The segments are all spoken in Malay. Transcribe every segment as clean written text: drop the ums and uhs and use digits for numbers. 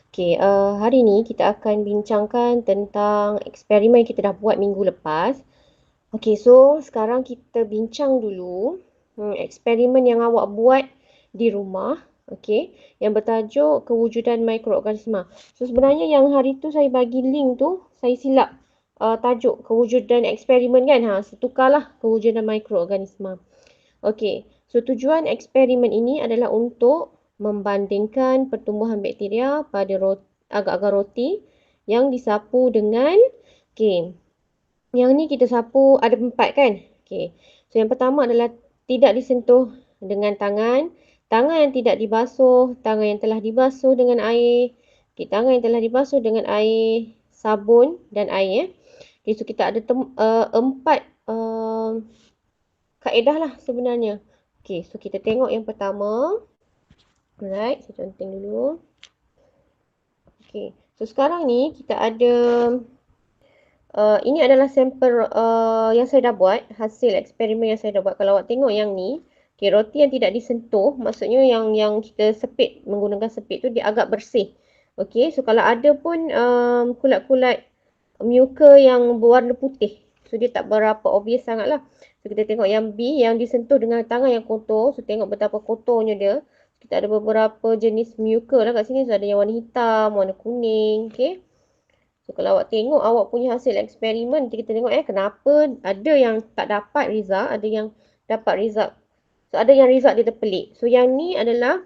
Okey, hari ni kita akan bincangkan tentang eksperimen kita dah buat minggu lepas. Okey, so sekarang kita bincang dulu eksperimen yang awak buat di rumah, okey, yang bertajuk kewujudan mikroorganisma. So sebenarnya yang hari tu saya bagi link tu, saya silap tajuk kewujudan eksperimen kan. Setukarlah kewujudan mikroorganisma. Okey, so tujuan eksperimen ini adalah untuk membandingkan pertumbuhan bakteria pada agar-agar roti yang disapu dengan, okey, yang ni kita sapu ada 4 kan? Okey, so yang pertama adalah tidak disentuh dengan tangan, tangan yang tidak dibasuh, tangan yang telah dibasuh dengan air, okey, tangan yang telah dibasuh dengan air, sabun dan air. Okey, so kita ada 4 kaedah lah sebenarnya. Okey, so kita tengok yang pertama. Alright, saya conteng dulu. Okey, so sekarang ni kita ada ini adalah sampel yang saya dah buat, hasil eksperimen yang saya dah buat. Kalau awak tengok yang ni, okay, roti yang tidak disentuh, maksudnya yang kita sepit, menggunakan sepit tu dia agak bersih. Okey, so kalau ada pun kulat-kulat muka yang berwarna putih, so dia tak berapa obvious sangat lah. So kita tengok yang B, yang disentuh dengan tangan yang kotor, so tengok betapa kotornya dia. Kita ada beberapa jenis muka lah kat sini, so ada yang warna hitam, warna kuning, okey. So kalau awak tengok awak punya hasil eksperimen, kita tengok kenapa ada yang tak dapat result, ada yang dapat result. So ada yang result dia terpelik. So yang ni adalah,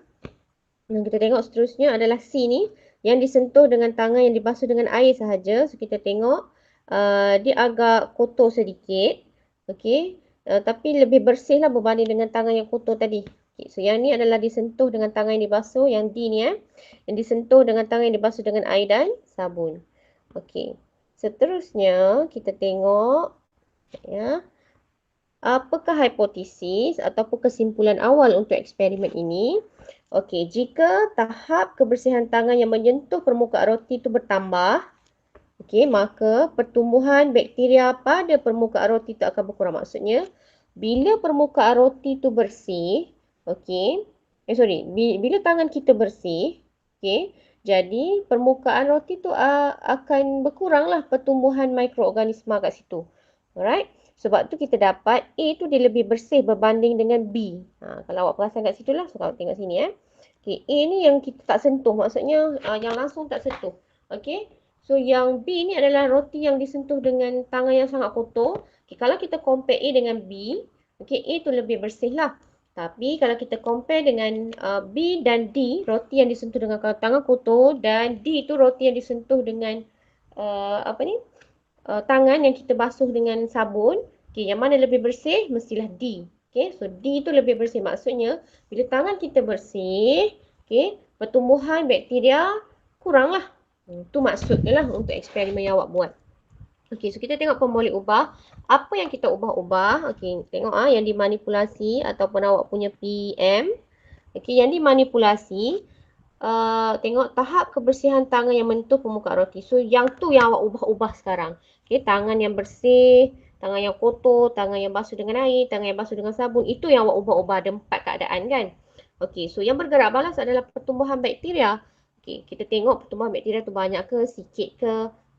yang kita tengok seterusnya adalah C ni, yang disentuh dengan tangan yang dibasuh dengan air sahaja. So kita tengok dia agak kotor sedikit. Okey. Tapi lebih bersih lah berbanding dengan tangan yang kotor tadi. Okay, so yang ni adalah disentuh dengan tangan yang dibasuh. Yang D ni yang disentuh dengan tangan yang dibasuh dengan air dan sabun. Okey. Seterusnya kita tengok ya. Apakah hipotesis ataupun kesimpulan awal untuk eksperimen ini? Okey, jika tahap kebersihan tangan yang menyentuh permukaan roti itu bertambah, okey, maka pertumbuhan bakteria pada permukaan roti itu akan berkurang. Maksudnya, bila permukaan roti itu bersih, okey, bila tangan kita bersih, okey, jadi permukaan roti tu akan berkuranglah pertumbuhan mikroorganisma kat situ. Alright? Sebab tu kita dapat A tu dia lebih bersih berbanding dengan B. Kalau awak perasan kat situ lah. So, kalau tengok sini Okay, A ni yang kita tak sentuh. Maksudnya yang langsung tak sentuh. Okay. So yang B ni adalah roti yang disentuh dengan tangan yang sangat kotor. Okay, kalau kita compare A dengan B, okay, A tu lebih bersih lah. Tapi kalau kita compare dengan B dan D, roti yang disentuh dengan tangan kotor, dan D tu roti yang disentuh dengan tangan yang kita basuh dengan sabun. Okay, yang mana lebih bersih? Mestilah D. Okay, so D tu lebih bersih. Maksudnya, bila tangan kita bersih, okay, pertumbuhan bakteria kuranglah. Itu maksudnya lah untuk eksperimen yang awak buat. Okey, so kita tengok pemboleh ubah. Apa yang kita ubah-ubah? Okey, tengok yang dimanipulasi ataupun awak punya PM. Okey, yang dimanipulasi, tengok tahap kebersihan tangan yang menyentuh permukaan roti. So, yang tu yang awak ubah-ubah sekarang. Okey, tangan yang bersih, tangan yang kotor, tangan yang basuh dengan air, tangan yang basuh dengan sabun. Itu yang awak ubah-ubah. Ada 4 keadaan kan? Okey, so yang bergerak balas adalah pertumbuhan bakteria. Okey, kita tengok pertumbuhan bakteria tu banyak ke, sikit ke,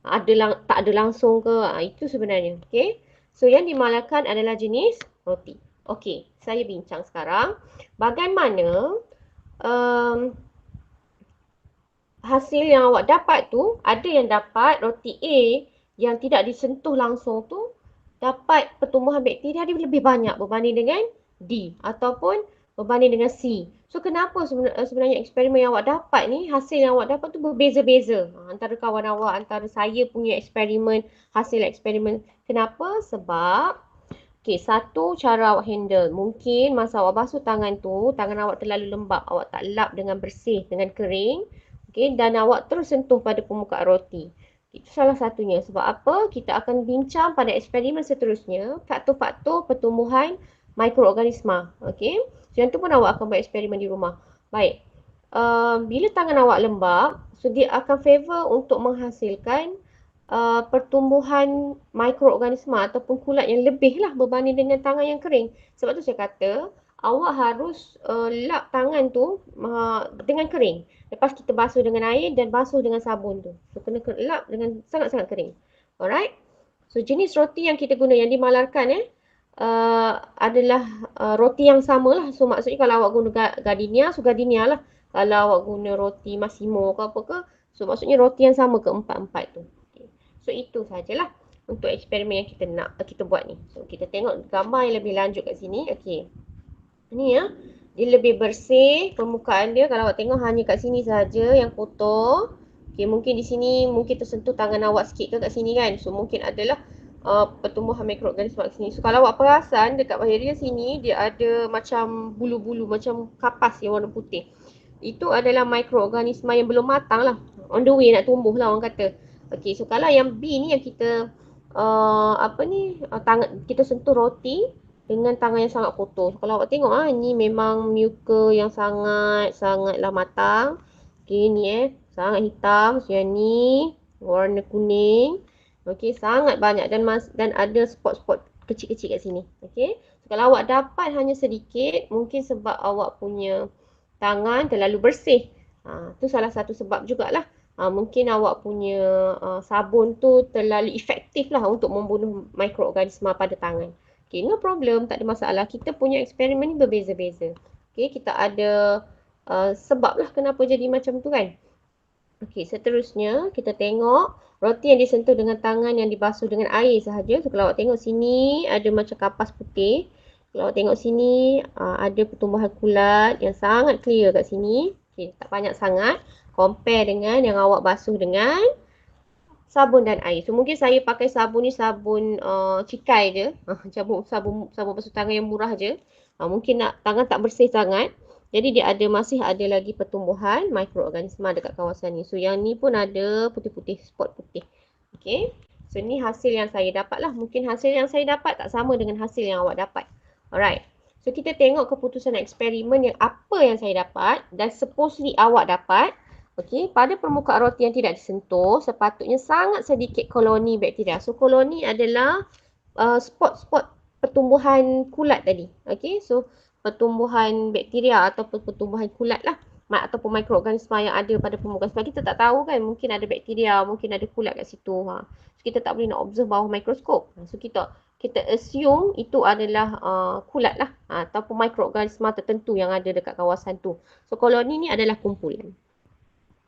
tak ada langsung ke, itu sebenarnya. Okay. So yang dimalahkan adalah jenis roti. Okay, saya bincang sekarang bagaimana hasil yang awak dapat tu. Ada yang dapat roti A yang tidak disentuh langsung tu dapat pertumbuhan bakteria dia lebih banyak berbanding dengan D ataupun berbanding dengan C. So kenapa sebenarnya eksperimen yang awak dapat ni, hasil yang awak dapat tu berbeza-beza antara kawan awak, antara saya punya eksperimen, hasil eksperimen. Kenapa? Sebab satu cara awak handle. Mungkin masa awak basuh tangan tu, tangan awak terlalu lembap, awak tak lap dengan bersih, dengan kering. Dan awak terus sentuh pada permukaan roti. Itu salah satunya. Sebab apa? Kita akan bincang pada eksperimen seterusnya faktor-faktor pertumbuhan mikroorganisma. Okay? So, yang tu pun awak akan buat eksperimen di rumah. Baik. Bila tangan awak lembab, so dia akan favor untuk menghasilkan pertumbuhan mikroorganisma ataupun kulat yang lebih lah berbanding dengan tangan yang kering. Sebab tu saya kata awak harus lap tangan tu dengan kering. Lepas kita basuh dengan air dan basuh dengan sabun tu. So, kena lap dengan sangat-sangat kering. Alright. So, jenis roti yang kita guna, yang dimalarkan adalah roti yang sama lah. So, maksudnya kalau awak guna gardenia, so gardenia lah. Kalau awak guna roti Massimo ke apa ke, so maksudnya roti yang sama ke empat-empat tu. Okay. So, itu sajalah untuk eksperimen yang kita buat ni. So, kita tengok gambar yang lebih lanjut kat sini. Okay. Ni ya. Dia lebih bersih permukaan dia. Kalau awak tengok hanya kat sini saja yang kotor. Okay, mungkin di sini mungkin tersentuh tangan awak sikit ke kat sini kan. So mungkin adalah pertumbuhan mikroorganisma kat sini. So kalau awak perasan dekat bahaya sini dia ada macam bulu-bulu, macam kapas yang warna putih. Itu adalah mikroorganisma yang belum matang lah. On the way nak tumbuh lah orang kata. Okay, so kalau yang B ni yang kita tangan kita sentuh roti dengan tangan yang sangat kotor. Kalau awak tengok ni memang muka yang sangatlah matang. Okey ni sangat hitam, so yang ni warna kuning. Okey, sangat banyak dan ada spot-spot kecil-kecil kat sini. Okey. So, kalau awak dapat hanya sedikit, mungkin sebab awak punya tangan terlalu bersih. Tu salah satu sebab jugalah. Mungkin awak punya sabun tu terlalu efektif lah untuk membunuh mikroorganisma pada tangan. Okay, no problem, tak ada masalah. Kita punya eksperimen ni berbeza-beza. Okay, kita ada sebab lah kenapa jadi macam tu kan. Okay, seterusnya kita tengok roti yang disentuh dengan tangan yang dibasuh dengan air sahaja. So, kalau awak tengok sini ada macam kapas putih. Kalau awak tengok sini ada pertumbuhan kulat yang sangat clear kat sini. Okay, tak banyak sangat. Compare dengan yang awak basuh dengan sabun dan air. So mungkin saya pakai sabun ni sabun cikai je. Sabun basuh tangan yang murah je. Mungkin tangan tak bersih sangat. Jadi dia masih ada lagi pertumbuhan mikroorganisma dekat kawasan ni. So yang ni pun ada putih-putih, spot putih. Okay. So ni hasil yang saya dapat lah. Mungkin hasil yang saya dapat tak sama dengan hasil yang awak dapat. Alright. So kita tengok keputusan eksperimen yang apa yang saya dapat dan supposedly awak dapat. Okey, pada permukaan roti yang tidak disentuh, sepatutnya sangat sedikit koloni bakteria. So, koloni adalah spot-spot pertumbuhan kulat tadi. Okey, so pertumbuhan bakteria ataupun pertumbuhan kulat lah. Ataupun mikroorganisma yang ada pada permukaan. Sebab kita tak tahu kan, mungkin ada bakteria, mungkin ada kulat kat situ. So, kita tak boleh nak observe bawah mikroskop. So, kita assume itu adalah kulat lah. Ataupun mikroorganisma tertentu yang ada dekat kawasan tu. So, koloni ni adalah kumpulan.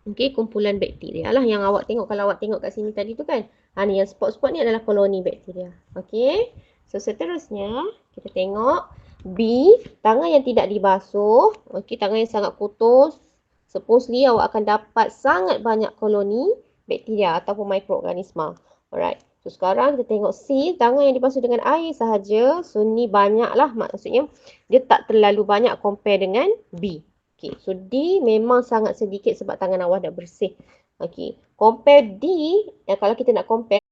Okey, kumpulan bakteria lah yang awak tengok. Kalau awak tengok kat sini tadi tu kan. Ni yang spot-spot ni adalah koloni bakteria. Okey. So, seterusnya kita tengok B, tangan yang tidak dibasuh. Okey, tangan yang sangat kotor. Supposedly awak akan dapat sangat banyak koloni bakteria ataupun mikroorganisma. Alright. So, sekarang kita tengok C, tangan yang dibasuh dengan air sahaja. So, ni banyak lah. Maksudnya, dia tak terlalu banyak compare dengan B. Okay, so D memang sangat sedikit sebab tangan awak dah bersih. Okay, compare D, kalau kita nak compare,